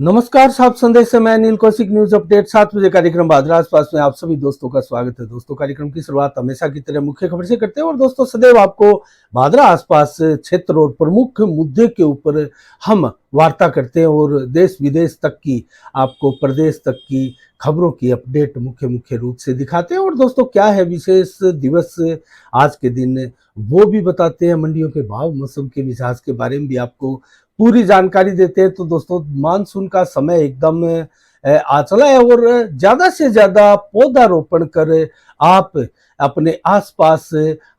नमस्कार, साहब संदेश से मैं नील कौशिक। न्यूज अपडेट 7 बजे कार्यक्रम भादरा आसपास में आप सभी दोस्तों का स्वागत है। दोस्तों, कार्यक्रम की शुरुआत हमेशा की तरह मुख्य खबर से करते हैं और दोस्तों सदैव आपको भादरा आसपास क्षेत्र और प्रमुख मुद्दे के ऊपर हम वार्ता करते हैं और देश विदेश तक की, आपको प्रदेश तक की खबरों की अपडेट मुख्य रूप से दिखाते हैं। और दोस्तों, क्या है विशेष दिवस आज के दिन वो भी बताते हैं। मंडियों के भाव, मौसम के मिजाज के बारे में भी आपको पूरी जानकारी देते हैं। तो दोस्तों, मानसून का समय एकदम आ चला है और ज्यादा से ज्यादा पौधारोपण कर आप अपने आसपास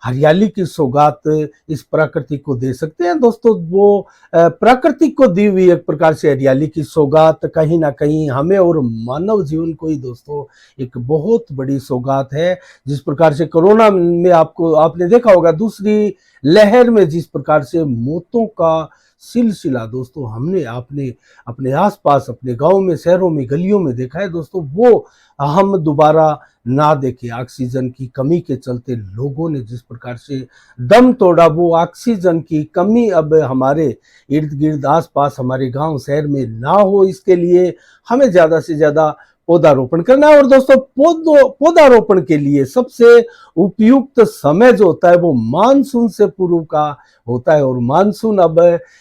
हरियाली की सौगात इस प्रकृति को दे सकते हैं। दोस्तों, वो प्रकृति को दी हुई एक प्रकार से हरियाली की सौगात कहीं ना कहीं हमें और मानव जीवन को ही दोस्तों एक बहुत बड़ी सौगात है। जिस प्रकार से कोरोना में आपने देखा होगा, दूसरी लहर में जिस प्रकार से मौतों का सिलसिला दोस्तों हमने आपने अपने आसपास, अपने गांव में, शहरों में, गलियों में देखा है दोस्तों, वो हम दोबारा ना देखें। ऑक्सीजन की कमी के चलते लोगों ने जिस प्रकार से दम तोड़ा, वो ऑक्सीजन की कमी अब हमारे इर्द गिर्द, आसपास, हमारे गांव शहर में ना हो, इसके लिए हमें ज्यादा से ज्यादा पौधारोपण करना है। और दोस्तों, पौधारोपण के लिए सबसे उपयुक्त समय जो होता है वो मानसून से पूर्व का होता है। और मानसून अब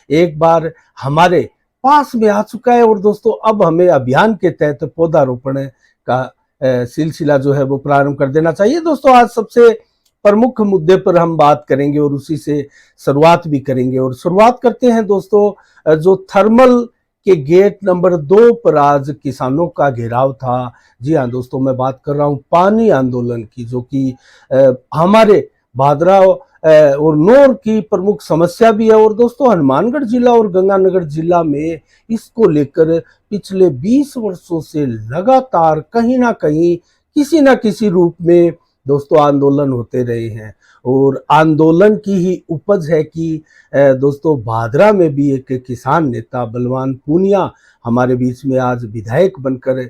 एक बार हमारे पास में आ चुका है और दोस्तों अब हमें अभियान के तहत पौधारोपण का सिलसिला जो है वो प्रारंभ कर देना चाहिए। दोस्तों, आज सबसे प्रमुख मुद्दे पर हम बात करेंगे और उसी से शुरुआत भी करेंगे। और शुरुआत करते हैं दोस्तों, जो थर्मल के गेट नंबर 2 पर आज किसानों का घेराव था। जी हाँ दोस्तों, मैं बात कर रहा हूँ पानी आंदोलन की, जो कि हमारे भादरा और नौर की प्रमुख समस्या भी है। और दोस्तों, हनुमानगढ़ जिला और गंगानगर जिला में इसको लेकर पिछले 20 वर्षों से लगातार कहीं ना कहीं, किसी ना किसी रूप में दोस्तों आंदोलन होते रहे हैं। और आंदोलन की ही उपज है कि दोस्तों भादरा में भी एक किसान नेता बलवान पूनिया हमारे बीच में आज विधायक बनकर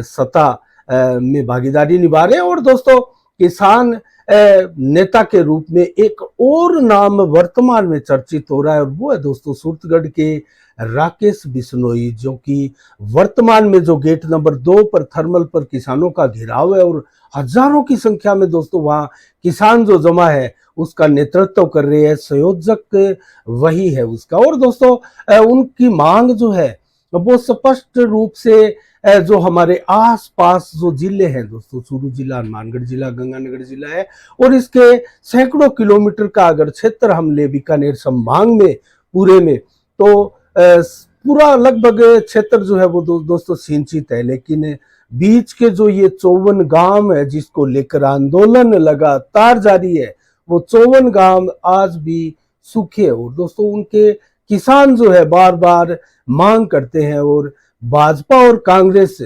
सत्ता में भागीदारी निभा रहे हैं। और दोस्तों, किसान नेता के रूप में एक और नाम वर्तमान में चर्चित हो रहा है और वो है दोस्तों सूरतगढ़ के राकेश बिश्नोई, जो कि वर्तमान में जो गेट नंबर 2 पर थर्मल पर किसानों का घेराव है और हजारों की संख्या में दोस्तों वहां किसान जो जमा है उसका नेतृत्व कर रहे हैं। संयोजक वही है उसका। और दोस्तों, उनकी मांग जो है वो स्पष्ट रूप से जो हमारे आसपास जो जिले हैं दोस्तों, चूरू जिला, हनुमानगढ़ जिला, गंगानगर जिला है और इसके सैकड़ों किलोमीटर का अगर क्षेत्र हम ले बीकानेर संभाग में पूरे में, तो पूरा लगभग क्षेत्र जो है वो दोस्तों सिंचित है। लेकिन बीच के जो ये 54 गांव है जिसको लेकर आंदोलन लगातार जारी है, वो 54 गांव आज भी सूखे। और दोस्तों, उनके किसान जो है बार बार मांग करते हैं और भाजपा और कांग्रेस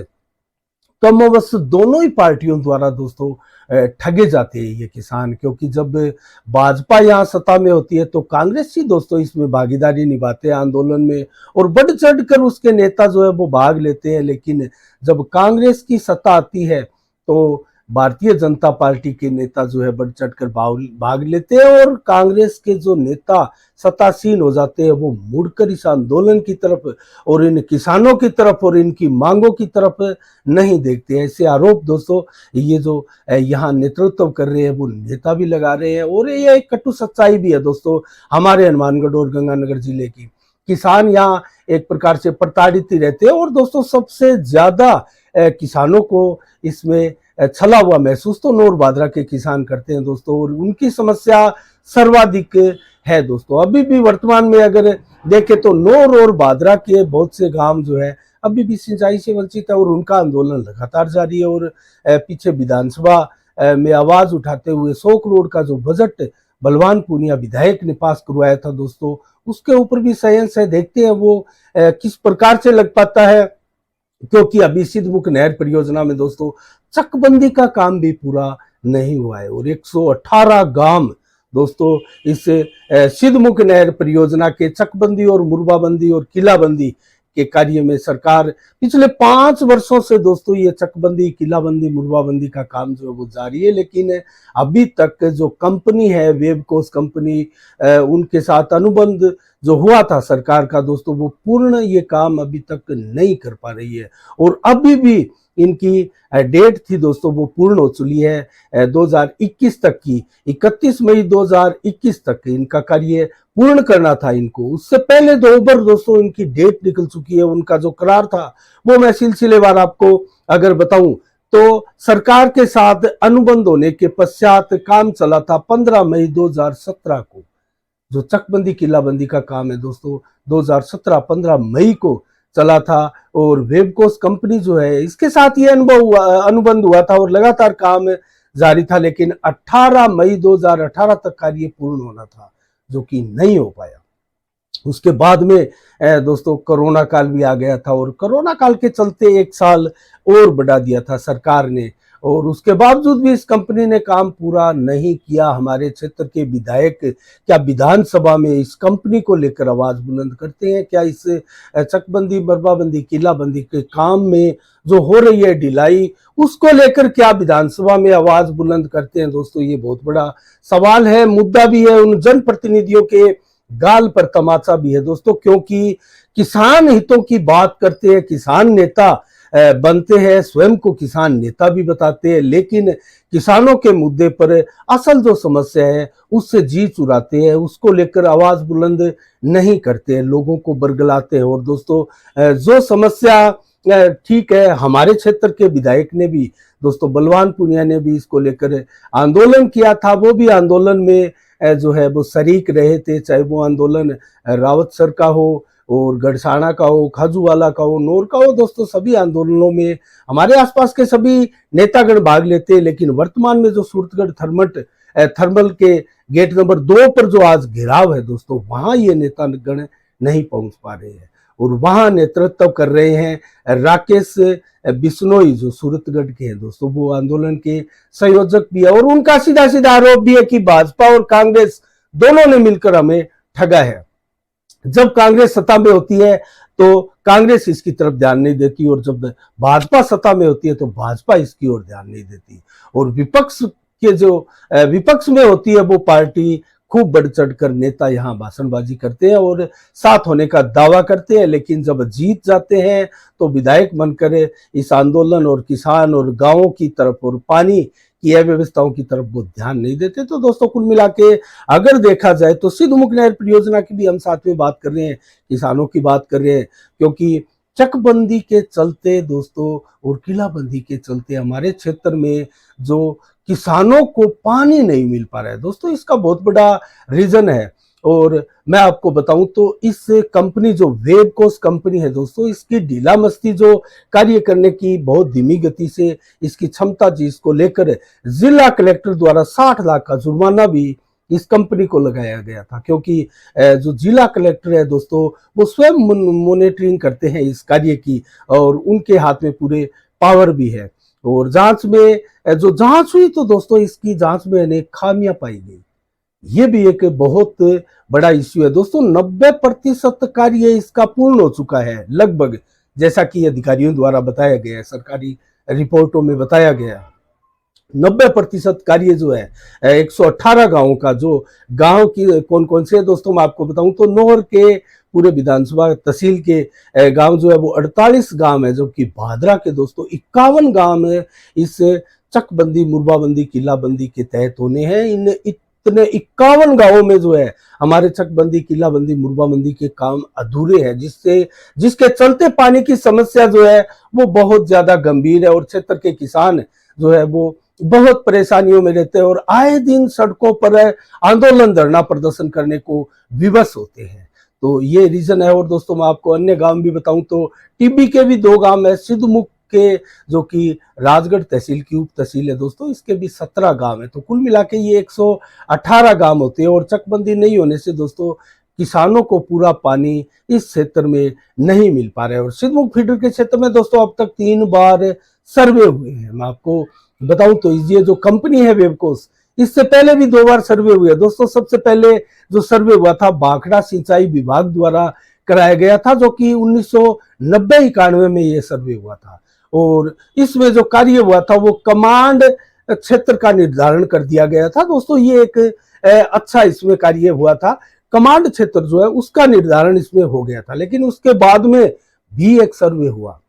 कमोबस दोनों ही पार्टियों द्वारा दोस्तों ठगे जाते हैं ये किसान। क्योंकि जब भाजपा यहाँ सत्ता में होती है तो कांग्रेस ही दोस्तों इसमें भागीदारी निभाते हैं आंदोलन में और बढ़ चढ़ कर उसके नेता जो है वो भाग लेते हैं। लेकिन जब कांग्रेस की सत्ता आती है तो भारतीय जनता पार्टी के नेता जो है बढ़ चढ़ कर भाग लेते हैं और कांग्रेस के जो नेता सत्तासीन हो जाते हैं वो मुड़कर इस आंदोलन की तरफ और इन किसानों की तरफ और इनकी मांगों की तरफ नहीं देखते हैं। ऐसे आरोप दोस्तों ये जो यहाँ नेतृत्व कर रहे हैं वो नेता भी लगा रहे हैं और ये एक कटु सच्चाई भी है दोस्तों हमारे हनुमानगढ़ और गंगानगर जिले की। किसान यहाँ एक प्रकार से प्रताड़ित ही रहते हैं और दोस्तों सबसे ज्यादा किसानों को इसमें छला हुआ महसूस तो नौर भादरा के किसान करते हैं दोस्तों। और उनकी समस्या सर्वाधिक है दोस्तों। अभी भी वर्तमान में अगर देखें तो नौर और भादरा के बहुत से गांव जो है अभी भी सिंचाई से वंचित है और उनका आंदोलन लगातार जारी है। और पीछे विधानसभा में आवाज उठाते हुए 100 करोड़ का जो बजट बलवान पूनिया विधायक ने पास करवाया था दोस्तों, उसके ऊपर भी संयंस है। देखते हैं वो किस प्रकार से लग पाता है। क्योंकि अभी सिद्धमुख नहर परियोजना में दोस्तों चकबंदी का काम भी पूरा नहीं हुआ है और 118 गांव दोस्तों इस सिद्धमुख नहर परियोजना के चकबंदी और मुरबाबंदी और किलाबंदी के कार्य में सरकार पिछले 5 वर्षों से दोस्तों ये चकबंदी, किलाबंदी, मुरबाबंदी का काम जो है वो जारी है, लेकिन अभी तक जो कंपनी है वेबकोस कंपनी, उनके साथ अनुबंध जो हुआ था सरकार का दोस्तों, वो पूर्ण ये काम अभी तक नहीं कर पा रही है। और अभी भी इनकी डेट थी दोस्तों वो पूर्ण हो चुकी है 2021 तक की, 31 मई 2021 तक इनका कार्य पूर्ण करना था इनको। उससे पहले 2 बार दोस्तों इनकी डेट निकल चुकी है। उनका जो करार था वो मैं सिलसिलेवार आपको अगर बताऊं तो सरकार के साथ अनुबंध होने के पश्चात काम चला था 15 मई 2017 को। जो चकबंदी किलाबंदी का काम है दोस्तों 2017 15 मई को चला था, और वेबकोस कंपनी जो है इसके साथ ये अनुबंध हुआ था और लगातार काम जारी था, लेकिन 18 मई 2018 तक कार्य पूर्ण होना था जो कि नहीं हो पाया। उसके बाद में दोस्तों कोरोना काल भी आ गया था, और कोरोना काल के चलते 1 साल और बढ़ा दिया था सरकार ने, और उसके बावजूद भी इस कंपनी ने काम पूरा नहीं किया। हमारे क्षेत्र के विधायक क्या विधानसभा में इस कंपनी को लेकर आवाज बुलंद करते हैं? क्या इस चकबंदी, बर्बाबंदी, किलाबंदी के काम में जो हो रही है ढिलाई, उसको लेकर क्या विधानसभा में आवाज बुलंद करते हैं? दोस्तों ये बहुत बड़ा सवाल है, मुद्दा भी है, उन जनप्रतिनिधियों के गाल पर तमाचा भी है दोस्तों, क्योंकि किसान हितों की बात करते हैं, किसान नेता बनते हैं, स्वयं को किसान नेता भी बताते हैं, लेकिन किसानों के मुद्दे पर असल जो समस्या है उससे जी चुराते हैं, उसको लेकर आवाज बुलंद नहीं करते हैं, लोगों को बरगलाते हैं। और दोस्तों जो समस्या ठीक है, हमारे क्षेत्र के विधायक ने भी दोस्तों, बलवान पुनिया ने भी इसको लेकर आंदोलन किया था। वो भी आंदोलन में जो है वो शरीक रहे थे, चाहे वो आंदोलन रावत सर का हो और गढ़साना का हो, खाजूवाला का हो, नौर का हो। दोस्तों सभी आंदोलनों में हमारे आसपास के सभी नेतागण भाग लेते हैं, लेकिन वर्तमान में जो सूरतगढ़ थर्मल के गेट नंबर 2 पर जो आज घेराव है दोस्तों, वहां ये नेतागण नहीं पहुंच पा रहे हैं, और वहां नेतृत्व कर रहे हैं राकेश बिश्नोई जो सूरतगढ़ के हैं दोस्तों, वो आंदोलन के संयोजक भी है। और उनका सीधा सीधा आरोप भी है कि भाजपा और कांग्रेस दोनों ने मिलकर हमें ठगा है। जब कांग्रेस सत्ता में होती है तो कांग्रेस इसकी तरफ ध्यान नहीं देती, और जब भाजपा सत्ता में होती है तो भाजपा इसकी ओर ध्यान नहीं देती, और विपक्ष में होती है वो पार्टी खूब बढ़ चढ़कर नेता यहाँ भाषणबाजी करते हैं और साथ होने का दावा करते हैं, लेकिन जब जीत जाते हैं तो विधायक बनकर इस आंदोलन और किसान और गांवों की तरफ और पानी की अव्यवस्थाओं की तरफ वो ध्यान नहीं देते। तो दोस्तों कुल मिला के अगर देखा जाए तो सिद्धमुख नहर परियोजना की भी हम साथ में बात कर रहे हैं, किसानों की बात कर रहे हैं, क्योंकि चकबंदी के चलते दोस्तों और किलाबंदी के चलते हमारे क्षेत्र में जो किसानों को पानी नहीं मिल पा रहा है दोस्तों, इसका बहुत बड़ा रीजन है। और मैं आपको बताऊं तो इस कंपनी जो वेबकोस कंपनी है दोस्तों, इसकी ढीला मस्ती जो कार्य करने की बहुत धीमी गति से इसकी क्षमता जिसको लेकर जिला कलेक्टर द्वारा 60 लाख का जुर्माना भी इस कंपनी को लगाया गया था, क्योंकि जो जिला कलेक्टर है दोस्तों वो स्वयं मॉनिटरिंग करते हैं इस कार्य की, और उनके हाथ में पूरे पावर भी है। और जांच में जो जांच हुई तो दोस्तों इसकी जांच में अनेक खामियां पाई गई। ये भी एक बहुत बड़ा इश्यू है दोस्तों। 90% कार्य इसका पूर्ण हो चुका है लगभग, जैसा कि अधिकारियों द्वारा बताया गया है, सरकारी रिपोर्टों में बताया गया। 90% कार्य जो है 118 गांवों का, जो गांव की कौन कौन से दोस्तों मैं आपको बताऊं तो नौर के पूरे विधानसभा तहसील के गांव जो है वो 48 गांव है, जबकि भादरा के दोस्तों 51 गांव इस चकबंदी, मुरबाबंदी, किलाबंदी के तहत होने हैं। इन इतने 51 गांवों में जो है हमारे चकबंदी, किलाबंदी, मुरबाबंदी के काम अधूरे हैं, जिसके चलते पानी की समस्या जो है वो बहुत ज्यादा गंभीर है, और क्षेत्र के किसान जो है वो बहुत परेशानियों में रहते हैं और आए दिन सड़कों पर आंदोलन, धरना प्रदर्शन करने को विवश होते हैं। तो ये रीजन है। और दोस्तों मैं आपको अन्य गांव भी बताऊं तो टिब्बी के भी 2 गांव है, सिद्धमुख के जो कि राजगढ़ तहसील की उप तहसील है दोस्तों, इसके भी 17 गांव है। तो कुल मिला के ये 118 गांव होते हैं, और चकबंदी नहीं होने से दोस्तों किसानों को पूरा पानी इस क्षेत्र में नहीं मिल पा रहा है। और सिद्धमुख फीडर के क्षेत्र में दोस्तों अब तक 3 बार सर्वे हुए हैं। मैं आपको बताऊं तो ये जो कंपनी है वेबकोस, इससे पहले भी 2 बार सर्वे हुए दोस्तों। सबसे पहले जो सर्वे हुआ था भाखड़ा सिंचाई विभाग द्वारा कराया गया था, जो कि 1990-91 में ये सर्वे हुआ था। और इसमें जो कार्य हुआ था वो कमांड क्षेत्र का निर्धारण कर दिया गया था। दोस्तों ये एक अच्छा इसमें कार्य हुआ था, कमांड क्षेत्र जो है उसका निर्धारण इसमें हो गया था। लेकिन उसके बाद में भी एक सर्वे हुआ,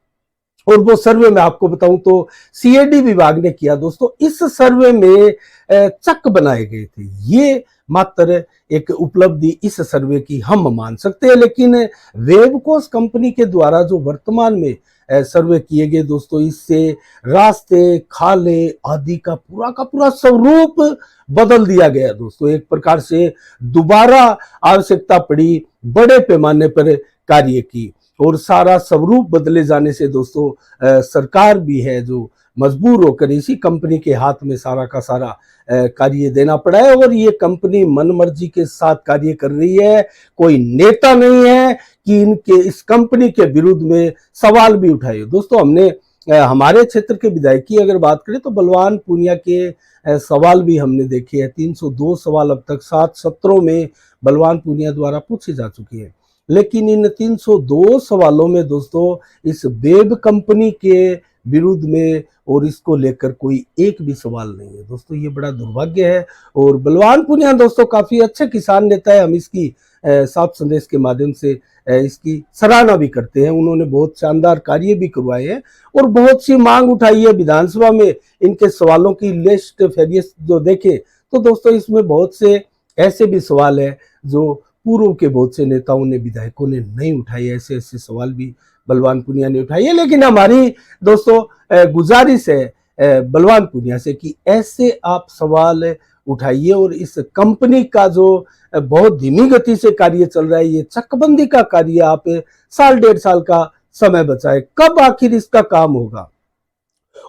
और वो सर्वे मैं आपको बताऊं तो सीएडी विभाग ने किया। दोस्तों इस सर्वे में चक बनाए गए थे, ये मात्र एक उपलब्धि इस सर्वे की हम मान सकते हैं। लेकिन वेबकोस कंपनी के द्वारा जो वर्तमान में सर्वे किए गए दोस्तों, इससे रास्ते, खाले आदि का पूरा स्वरूप बदल दिया गया दोस्तों। एक प्रकार से दोबारा आवश्यकता पड़ी बड़े पैमाने पर कार्य की, और सारा स्वरूप बदले जाने से दोस्तों सरकार भी है जो मजबूर होकर इसी कंपनी के हाथ में सारा का सारा कार्य देना पड़ा है। और ये कंपनी मनमर्जी के साथ कार्य कर रही है, कोई नेता नहीं है कि इनके इस कंपनी के विरुद्ध में सवाल भी उठाए। दोस्तों हमने हमारे क्षेत्र के विधायक की अगर बात करें तो बलवान पूनिया के सवाल भी हमने देखे हैं। 302 सवाल अब तक 7 सत्रों में बलवान पूनिया द्वारा पूछे जा चुके हैं। लेकिन इन 302 सवालों में दोस्तों इस वेब कंपनी के विरुद्ध में और इसको लेकर कोई एक भी सवाल नहीं है। दोस्तों ये बड़ा दुर्भाग्य है। और बलवान पूनिया दोस्तों काफी अच्छे किसान नेता है, हम इसकी साफ संदेश के माध्यम से इसकी सराहना भी करते हैं। उन्होंने बहुत शानदार कार्य भी करवाए हैं और बहुत सी मांग उठाई है विधानसभा में। इनके सवालों की लिस्ट फेरियस जो देखें तो दोस्तों इसमें बहुत से ऐसे भी सवाल है जो पूर्व के बहुत से नेताओं ने, विधायकों ने नहीं उठाए। ऐसे ऐसे सवाल भी बलवान पूनिया ने उठाई है। लेकिन हमारी दोस्तों गुजारिश है बलवान पूनिया से कि ऐसे आप सवाल उठाइए और इस कंपनी का जो बहुत धीमी गति से कार्य चल रहा है, ये चकबंदी का कार्य आप 1.5 साल का समय बचाए, कब आखिर इसका काम होगा।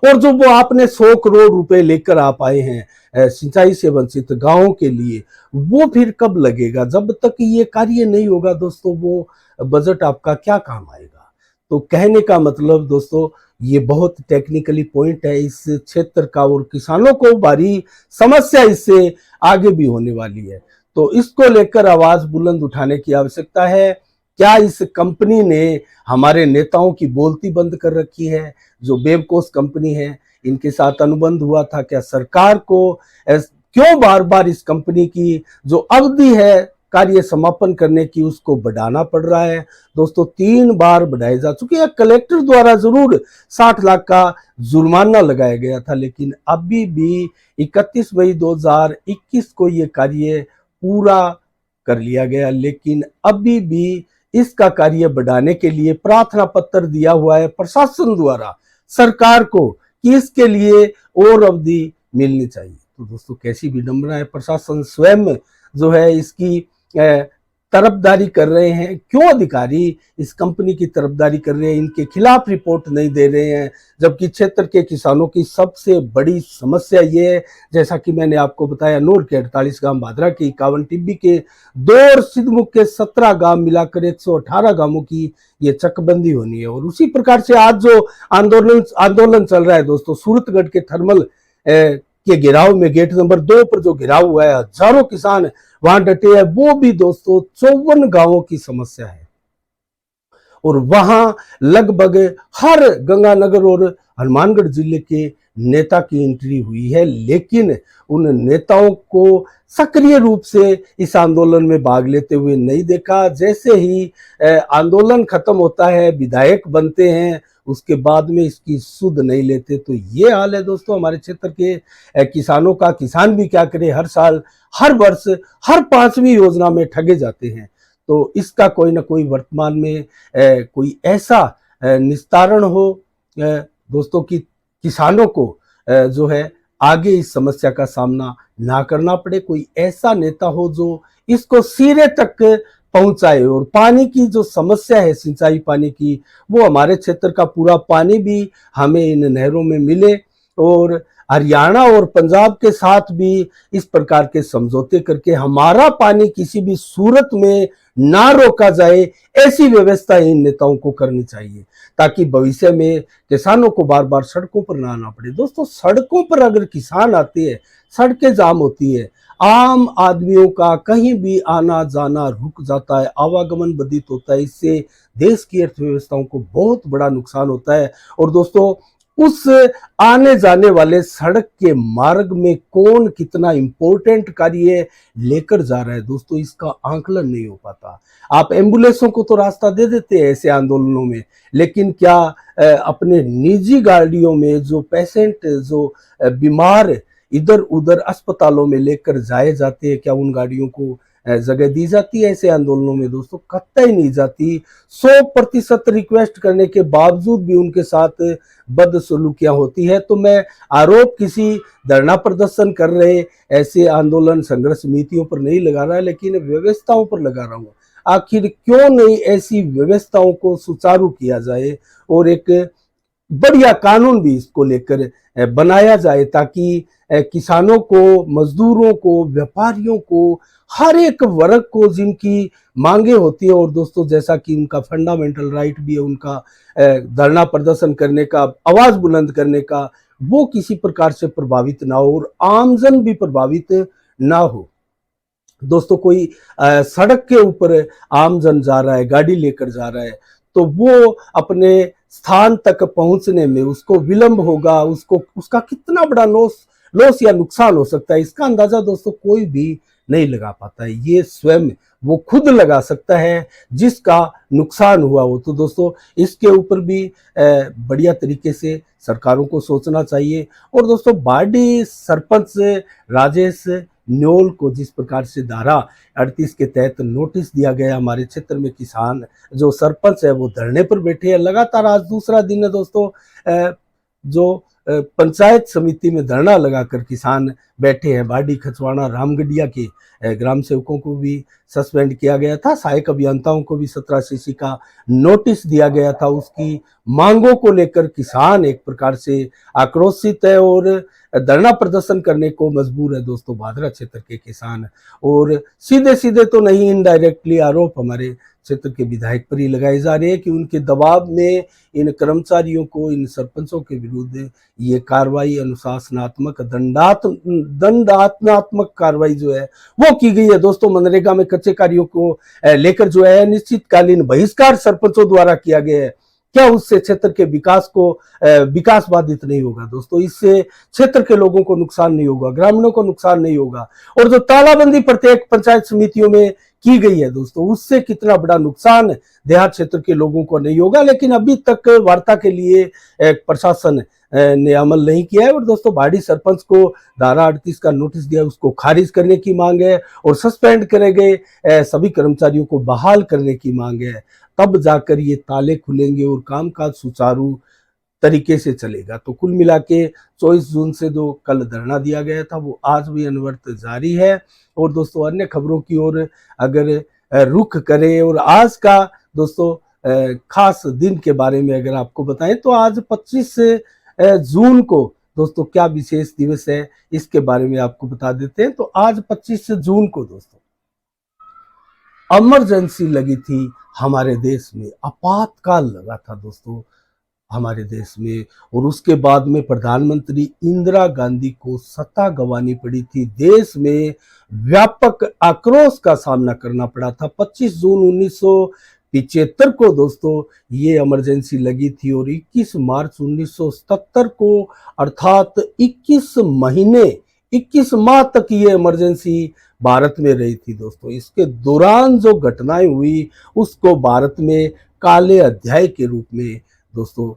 और जो वो आपने 100 करोड़ रुपए लेकर आप आए हैं सिंचाई से वंचित गांवों के लिए, वो फिर कब लगेगा। जब तक ये कार्य नहीं होगा दोस्तों वो बजट आपका क्या काम आएगा। तो कहने का मतलब दोस्तों ये बहुत टेक्निकली पॉइंट है इस क्षेत्र का, और किसानों को भारी समस्या इससे आगे भी होने वाली है। तो इसको लेकर आवाज बुलंद उठाने की आवश्यकता है। क्या इस कंपनी ने हमारे नेताओं की बोलती बंद कर रखी है। जो वेबकोस कंपनी है इनके साथ अनुबंध हुआ था, क्या सरकार को क्यों बार बार इस कंपनी की जो अवधि है कार्य समापन करने की उसको बढ़ाना पड़ रहा है। दोस्तों 3 बार बढ़ाए जा चुके हैं। कलेक्टर द्वारा जरूर 60 लाख का जुर्माना लगाया गया था, लेकिन अभी भी 31 मई 2021 को ये कार्य पूरा कर लिया गया। लेकिन अभी भी इसका कार्य बढ़ाने के लिए प्रार्थना पत्र दिया हुआ है प्रशासन द्वारा सरकार को कि इसके लिए और अवधि मिलनी चाहिए। तो दोस्तों कैसी विडंबना है, प्रशासन स्वयं जो है इसकी तरफदारी कर रहे हैं। क्यों अधिकारी इस कंपनी की तरफदारी कर रहे हैं, इनके खिलाफ रिपोर्ट नहीं दे रहे हैं, जबकि क्षेत्र के किसानों की सबसे बड़ी समस्या ये है, जैसा कि मैंने आपको बताया, नूर के 48 गांव, भादरा के 51, टिब्बी के 2 और सिद्धमुख के 17 गांव मिलाकर 118 गांवों की ये चकबंदी होनी है। और उसी प्रकार से आज जो आंदोलन चल रहा है दोस्तों, सूरतगढ़ के थर्मल के घेराव में गेट नंबर 2 पर जो घेराव हुआ है, हजारों किसान वहां डटे हैं, वो भी दोस्तों 54 गांवों की समस्या है। और वहां लगभग हर गंगानगर और हनुमानगढ़ जिले के नेता की एंट्री हुई है, लेकिन उन नेताओं को सक्रिय रूप से इस आंदोलन में भाग लेते हुए नहीं देखा। जैसे ही आंदोलन खत्म होता है, विधायक बनते हैं, उसके बाद में इसकी सुध नहीं लेते। तो ये हाल है दोस्तों हमारे क्षेत्र के किसानों का। किसान भी क्या करे, हर साल, हर वर्ष, हर 5वीं योजना में ठगे जाते हैं। तो इसका कोई ना कोई वर्तमान में कोई ऐसा निस्तारण हो दोस्तों कि किसानों को जो है आगे इस समस्या का सामना ना करना पड़े। कोई ऐसा नेता हो जो इसको सिरे तक पहुंचाए। और पानी की जो समस्या है, सिंचाई पानी की, वो हमारे क्षेत्र का पूरा पानी भी हमें इन नहरों में मिले। और हरियाणा और पंजाब के साथ भी इस प्रकार के समझौते करके हमारा पानी किसी भी सूरत में ना रोका जाए, ऐसी व्यवस्था इन नेताओं को करनी चाहिए, ताकि भविष्य में किसानों को बार बार सड़कों पर ना आना पड़े। दोस्तों, सड़कों पर अगर किसान आते हैं, सड़कें जाम होती है, आम आदमियों का कहीं भी आना जाना रुक जाता है, आवागमन बाधित होता है, इससे देश की अर्थव्यवस्थाओं को बहुत बड़ा नुकसान होता है। और दोस्तों, उस आने जाने वाले सड़क के मार्ग में कौन कितना इंपॉर्टेंट कार्य लेकर जा रहा है दोस्तों, इसका आंकलन नहीं हो पाता। आप एम्बुलेंसों को तो रास्ता दे देते हैं ऐसे आंदोलनों में, लेकिन क्या अपने निजी गाड़ियों में जो पेशेंट, जो बीमार इधर उधर अस्पतालों में लेकर जाए जाते हैं, क्या उन गाड़ियों को जगह दी जाती है ऐसे आंदोलनों में? दोस्तों, कतई नहीं जाती। 100% रिक्वेस्ट करने के बावजूद भी उनके साथ बदसलूकियां होती है। तो मैं आरोप किसी धरना प्रदर्शन कर रहे ऐसे आंदोलन संघर्ष समितियों पर नहीं लगा रहा, लेकिन व्यवस्थाओं पर लगा रहा हूं। आखिर क्यों नहीं ऐसी व्यवस्थाओं को सुचारू किया जाए और एक बढ़िया कानून भी इसको लेकर बनाया जाए, ताकि किसानों को, मजदूरों को, व्यापारियों को, हर एक वर्ग को जिनकी मांगे होती है, और दोस्तों जैसा कि उनका फंडामेंटल राइट भी है उनका धरना प्रदर्शन करने का, आवाज बुलंद करने का, वो किसी प्रकार से प्रभावित ना हो और आमजन भी प्रभावित ना हो। दोस्तों, कोई सड़क के ऊपर आमजन जा रहा है, गाड़ी लेकर जा रहा है, तो वो अपने स्थान तक पहुंचने में उसको विलंब होगा, उसको उसका कितना बड़ा लॉस या नुकसान हो सकता है, इसका अंदाजा दोस्तों कोई भी नहीं लगा पाता है। ये स्वयं वो खुद लगा सकता है जिसका नुकसान हुआ हो। तो दोस्तों, इसके ऊपर भी बढ़िया तरीके से सरकारों को सोचना चाहिए। और दोस्तों, बाडी सरपंच राजेश न्योल को जिस प्रकार से धारा 38 के तहत नोटिस दिया गया, हमारे क्षेत्र में किसान जो सरपंच है वो धरने पर बैठे हैं लगातार। आज दूसरा दिन है दोस्तों, जो पंचायत समिति में धरना लगाकर किसान बैठे हैं। बाडी खचवाड़ा रामगढ़िया के ग्राम सेवकों को भी सस्पेंड किया गया था, सहायक अभियंताओं को भी 17 सीसी का नोटिस दिया गया था। उसकी मांगों को लेकर किसान एक प्रकार से आक्रोशित है और धरना प्रदर्शन करने को मजबूर है दोस्तों भादरा क्षेत्र के किसान। और सीधे सीधे तो नहीं, इनडायरेक्टली आरोप हमारे क्षेत्र के विधायक पर ही लगाए जा रहे हैं कि उनके दबाव में इन कर्मचारियों को, इन सरपंचों के विरुद्ध ये कार्रवाई, अनुशासनात्मक दंडात्मक कार्रवाई जो है वो की गई है। दोस्तों, मनरेगा में कच्चे कार्यों को लेकर जो है निश्चितकालीन बहिष्कार सरपंचों द्वारा किया गया है। क्या उससे क्षेत्र के विकास को विकास बाधित नहीं होगा दोस्तों? इससे क्षेत्र के लोगों को नुकसान नहीं होगा, ग्रामीणों को नुकसान नहीं होगा। और जो तालाबंदी प्रत्येक पंचायत समितियों में की गई है दोस्तों, उससे कितना बड़ा नुकसान देहात क्षेत्र के लोगों को नहीं होगा। लेकिन अभी तक वार्ता के लिए प्रशासन ने अमल नहीं किया है। और दोस्तों, बाड़ी सरपंच को धारा 38 का नोटिस दिया, उसको खारिज करने की मांग है और सस्पेंड करे गए सभी कर्मचारियों को बहाल करने की मांग है। तब जाकर ये ताले खुलेंगे और कामकाज सुचारू तरीके से चलेगा। तो कुल मिला के 24 जून से जो कल धरना दिया गया था वो आज भी अनवरत जारी है। और दोस्तों, अन्य खबरों की ओर अगर रुख करें और आज का दोस्तों खास दिन के बारे में अगर आपको बताएं, तो आज 25 जून को दोस्तों क्या विशेष दिवस है इसके बारे में आपको बता देते हैं। तो आज 25 जून को दोस्तों इमरजेंसी लगी थी हमारे देश में, आपातकाल लगा था दोस्तों हमारे देश में। और उसके बाद में प्रधानमंत्री इंदिरा गांधी को सत्ता गंवानी पड़ी थी, देश में व्यापक आक्रोश का सामना करना पड़ा था। 25 जून 1975 को दोस्तों ये इमरजेंसी लगी थी और 21 मार्च 1977 को अर्थात 21 माह तक ये इमरजेंसी भारत में रही थी दोस्तों। इसके दौरान जो घटनाएं हुई उसको भारत में काले अध्याय के रूप में दोस्तों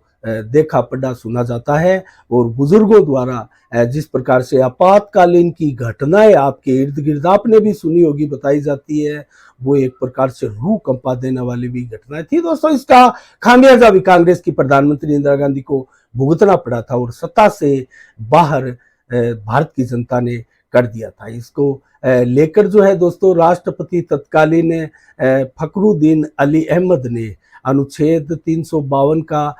देखा पढ़ा सुना जाता है। और बुजुर्गों द्वारा जिस प्रकार से आपातकालीन की घटनाएं आपके इर्द गिर्द आपने भी सुनी होगी, बताई जाती है, वो एक प्रकार से रूह कंपा देने वाली भी घटनाएं थी दोस्तों। इसका खामियाजा भी कांग्रेस की प्रधानमंत्री इंदिरा गांधी को भुगतना पड़ा था और सत्ता से बाहर भारत की जनता ने कर दिया था। इसको लेकर जो है दोस्तों राष्ट्रपति तत्कालीन फखरुद्दीन अली अहमद ने अनुच्छेद 352 का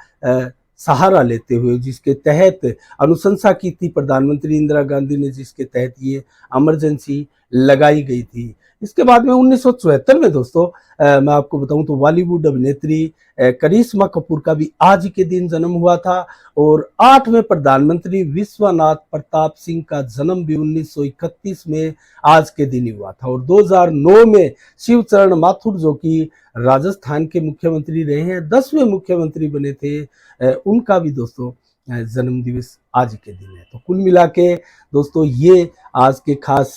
सहारा लेते हुए, जिसके तहत अनुशंसा की थी प्रधानमंत्री इंदिरा गांधी ने, जिसके तहत ये इमरजेंसी लगाई गई थी। इसके बाद में 1974 में दोस्तों मैं आपको बताऊं तो बॉलीवुड अभिनेत्री करिश्मा कपूर का भी आज के दिन जन्म हुआ था, और 8वें प्रधानमंत्री विश्वनाथ प्रताप सिंह का जन्म भी 1931 में आज के दिन ही हुआ था। और 2009 में शिवचरण माथुर, जो कि राजस्थान के मुख्यमंत्री रहे हैं, 10वें मुख्यमंत्री बने थे, उनका भी दोस्तों जन्म दिवस आज के दिन है। तो कुल मिला के दोस्तों ये आज के खास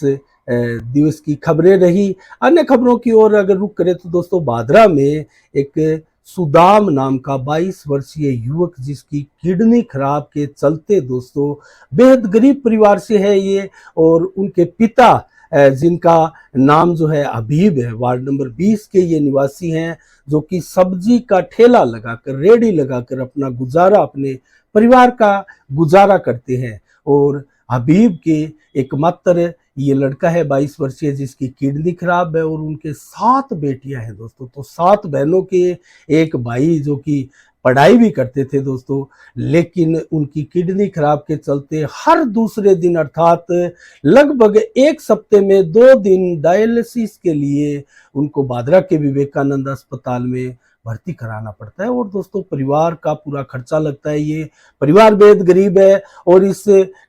दिवस की खबरें रही। अन्य खबरों की ओर अगर रुख करें तो दोस्तों भादरा में एक सुदाम नाम का 22 वर्षीय युवक, जिसकी किडनी खराब के चलते दोस्तों, बेहद गरीब परिवार से है ये, और उनके पिता जिनका नाम जो है हबीब है, वार्ड नंबर 20 के ये निवासी हैं, जो कि सब्जी का ठेला लगाकर, रेडी लगाकर अपना गुजारा, अपने परिवार का गुजारा करते हैं। और हबीब के एकमात्र ये लड़का है 22 वर्षीय, जिसकी किडनी खराब है, और उनके 7 बेटियां हैं दोस्तों। तो 7 बहनों के एक भाई जो कि पढ़ाई भी करते थे दोस्तों, लेकिन उनकी किडनी खराब के चलते हर दूसरे दिन, अर्थात लगभग एक सप्ते में 2 दिन डायलिसिस के लिए उनको भादरा के विवेकानंद अस्पताल में भर्ती कराना पड़ता है। और दोस्तों परिवार का पूरा खर्चा लगता है। ये परिवार बेहद गरीब है, और इस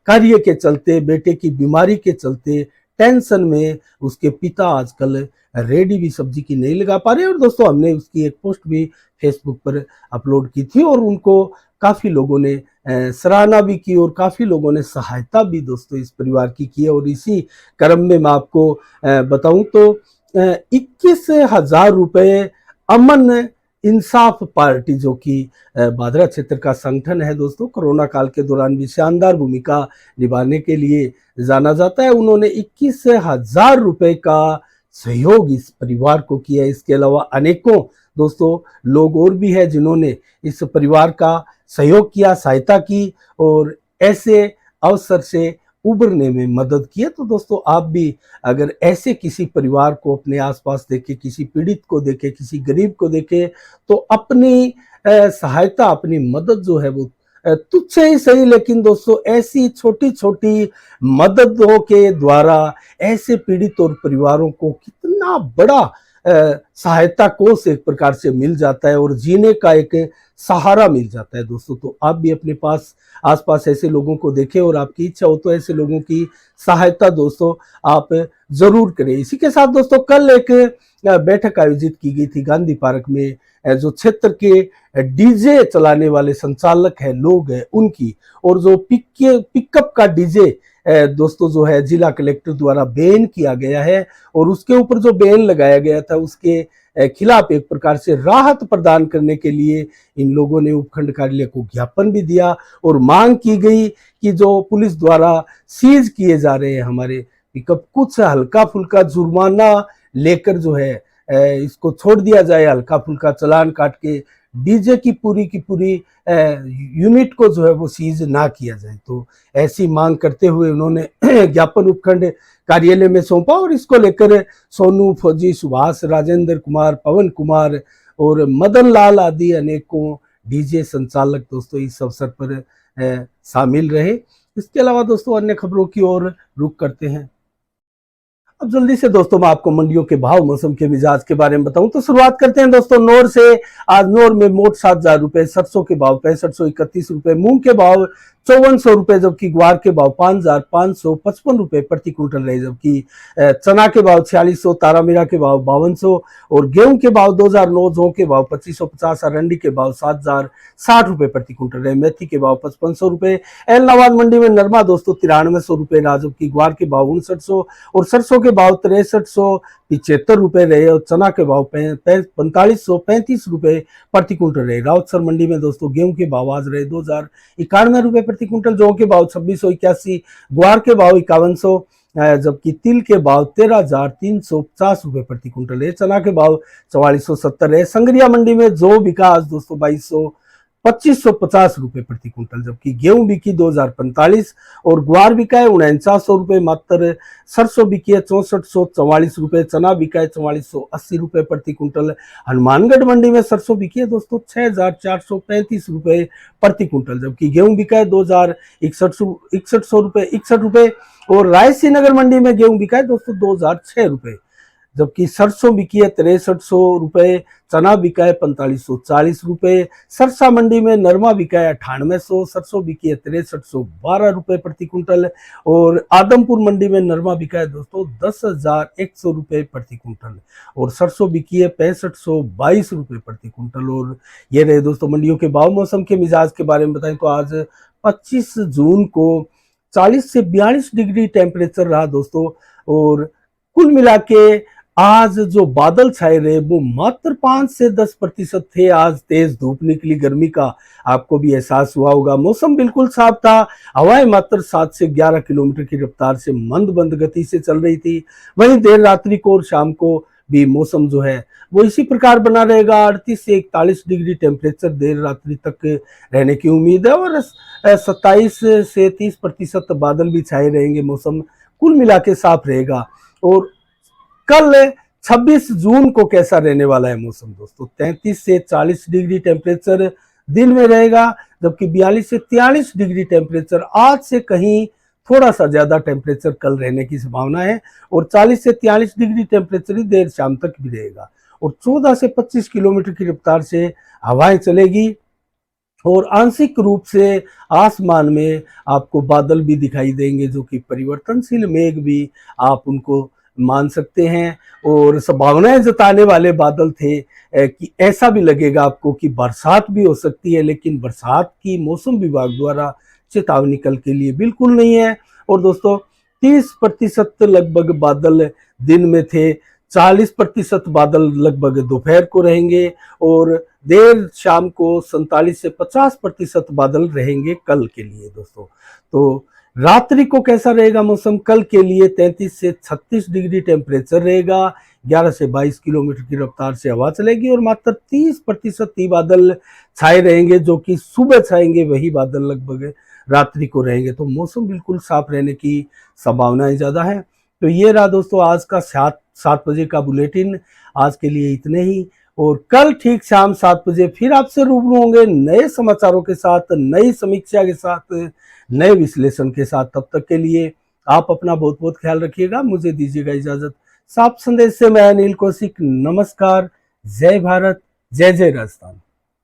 कार्य के चलते, बेटे की बीमारी के चलते टेंशन में उसके पिता आजकल रेडी भी सब्जी की नहीं लगा पा रहे। और दोस्तों हमने उसकी एक पोस्ट भी फेसबुक पर अपलोड की थी, और उनको काफी लोगों ने सराहना भी की, और काफी लोगों ने सहायता भी दोस्तों इस परिवार की है। और इसी क्रम में मैं आपको बताऊं तो 21,000 रुपए अमन इंसाफ पार्टी, जो कि भादरा क्षेत्र का संगठन है दोस्तों, कोरोना काल के दौरान भी शानदार भूमिका निभाने के लिए जाना जाता है, उन्होंने 21,000 रुपए का सहयोग इस परिवार को किया। इसके अलावा अनेकों दोस्तों लोग और भी हैं जिन्होंने इस परिवार का सहयोग किया, सहायता की, और ऐसे अवसर से उभरने में मदद की है। तो दोस्तों आप भी अगर ऐसे किसी परिवार को अपने आसपास देखे, किसी पीड़ित को देखे, किसी गरीब को देखे, तो अपनी सहायता, अपनी मदद जो है वो तुच्छ ही सही, लेकिन दोस्तों ऐसी छोटी छोटी मददों के द्वारा ऐसे पीड़ित और परिवारों को कितना बड़ा सहायता कोष एक प्रकार से मिल जाता है, और जीने का एक सहारा मिल जाता है दोस्तों। तो आप भी अपने पास आसपास ऐसे लोगों को देखें, और आपकी इच्छा हो तो ऐसे लोगों की सहायता दोस्तों आप जरूर करें। इसी के साथ दोस्तों कल एक बैठक आयोजित की गई थी गांधी पार्क में, जो क्षेत्र के डीजे चलाने वाले संचालक है, लोग हैं, उनकी, और जो पिकअप का डीजे दोस्तों जो है जिला कलेक्टर द्वारा बैन किया गया है, और उसके ऊपर जो बैन लगाया गया था उसके खिलाफ एक प्रकार से राहत प्रदान करने के लिए इन लोगों ने उपखंड कार्यालय को ज्ञापन भी दिया, और मांग की गई कि जो पुलिस द्वारा सीज किए जा रहे हैं हमारे पिकअप, कुछ हल्का फुल्का जुर्माना लेकर जो है इसको छोड़ दिया जाए, हल्का फुल्का चालान काट के डीजे की पूरी यूनिट को जो है वो सीज ना किया जाए। तो ऐसी मांग करते हुए उन्होंने ज्ञापन उपखंड कार्यालय में सौंपा, और इसको लेकर सोनू, फौजी, सुभाष, राजेंद्र कुमार, पवन कुमार और मदन लाल आदि अनेकों डीजे संचालक दोस्तों इस अवसर पर शामिल रहे। इसके अलावा दोस्तों अन्य खबरों की ओर रुख करते हैं। अब जल्दी से दोस्तों मैं आपको मंडियों के भाव, मौसम के मिजाज के बारे में बताऊं तो शुरुआत करते हैं दोस्तों नौर से। आज नौर में मोट 7,000 रुपए, सरसों के भाव 6531 रुपए, मूंग के भाव 5400 रुपए, जबकि ग्वार के भाव 5,555 रुपए प्रति क्विंटल रहे, जबकि चना के भाव 4600, तारामीरा के भाव 5200, और गेहूं के भाव 2009, जौ के भाव 2550, अरंडी के भाव 7,060 रुपए प्रति क्विंटल रहे, मेथी के भाव 5500 रुपए। एलनाबाद मंडी में नरमा दोस्तों 9300 रुपए रहा, जबकि ग्वार के भाव 5900 और सरसों के भाव 6375 रुपए रहे, और चना के भाव 4535 रुपए प्रति क्विंटल रहे। राउतसर मंडी में दोस्तों गेहूं के भाव आज रहे 2091 रुपए प्रति क्विंटल, जौ के भाव 2681, ग्वार के भाव 5100, जबकि तिल के भाव 13,350 रुपए प्रति क्विंटल है। चना के भाव 4470 है। संगरिया मंडी में जौ बिका आज दोस्तों 2550 रुपए प्रति क्विंटल, जबकि गेहूं बिकी 2045 और ग्वार बिका है 4900 रुपए मात्र, सरसों बिकी है 6444 रुपए, चना बिका है 4480 रुपए प्रति क्विंटल। हनुमानगढ़ मंडी में सरसों बिकी है दोस्तों 6435 रुपए प्रति क्विंटल, जबकि गेहूं बिका है 2100 रुपए और रायसीनगर मंडी में गेहूं बिका है दोस्तों 2006 रुपए, जबकि सरसों बिकी है 6300 रुपए, चना बिका है 4540 रुपए। सरसा मंडी में नरमा बिका है 9800, सरसों बिकी है 6312 रुपए प्रति क्विंटल और आदमपुर मंडी में नरमा बिका है दोस्तों 10100 रुपए प्रति क्विंटल और सरसों बिकी है 6522 रुपए प्रति क्विंटल। और ये रहे दोस्तों मंडियों के भाव। मौसम के मिजाज के बारे में बताएं तो आज 25 जून को 40 से 42 डिग्री टेम्परेचर रहा दोस्तों और कुल मिला के आज जो बादल छाए रहे वो मात्र 5 से 10% थे। आज तेज धूप निकली, गर्मी का आपको भी एहसास हुआ होगा। मौसम बिल्कुल साफ था, हवाएं मात्र 7 से 11 किलोमीटर की रफ्तार से मंद गति से चल रही थी। वहीं देर रात्रि को और शाम को भी मौसम जो है वो इसी प्रकार बना रहेगा। 38 से 41 डिग्री टेम्परेचर देर रात्रि तक रहने की उम्मीद है और 27 से 30% बादल भी छाए रहेंगे। मौसम कुल मिला के साफ रहेगा। और कल 26 जून को कैसा रहने वाला है मौसम दोस्तों? 33 से 40 डिग्री टेम्परेचर दिन में रहेगा, जबकि 42 से 43 डिग्री टेम्परेचर आज से कहीं थोड़ा सा ज्यादा टेम्परेचर कल रहने की संभावना है और 40 से 43 डिग्री टेम्परेचर ही देर शाम तक भी रहेगा और 14 से 25 किलोमीटर की रफ्तार से हवाएं चलेगी और आंशिक रूप से आसमान में आपको बादल भी दिखाई देंगे, जो कि परिवर्तनशील मेघ भी आप उनको मान सकते हैं। और संभावनाएं जताने वाले बादल थे कि ऐसा भी लगेगा आपको कि बरसात भी हो सकती है, लेकिन बरसात की मौसम विभाग द्वारा चेतावनी कल के लिए बिल्कुल नहीं है। और दोस्तों 30% लगभग बादल दिन में थे, 40% बादल लगभग दोपहर को रहेंगे और देर शाम को 47 से 50% बादल रहेंगे कल के लिए दोस्तों। तो रात्रि को कैसा रहेगा मौसम? कल के लिए 33 से 36 डिग्री टेम्परेचर रहेगा, 11 से 22 किलोमीटर की रफ्तार से हवा चलेगी और मात्र 30% ही बादल छाए रहेंगे, जो कि सुबह छाएंगे वही बादल लगभग रात्रि को रहेंगे। तो मौसम बिल्कुल साफ रहने की संभावनाएं ज्यादा है। तो ये रहा दोस्तों आज का 7 बजे का बुलेटिन। आज के लिए इतने ही और कल ठीक शाम 7 बजे फिर आपसे रूबरू होंगे नए समाचारों के साथ, नई समीक्षा के साथ, नए विश्लेषण के साथ। तब तक के लिए आप अपना बहुत बहुत ख्याल रखिएगा। मुझे दीजिएगा इजाजत। साफ संदेश से मैं अनिल कौशिक। नमस्कार। जय भारत, जय जय राजस्थान।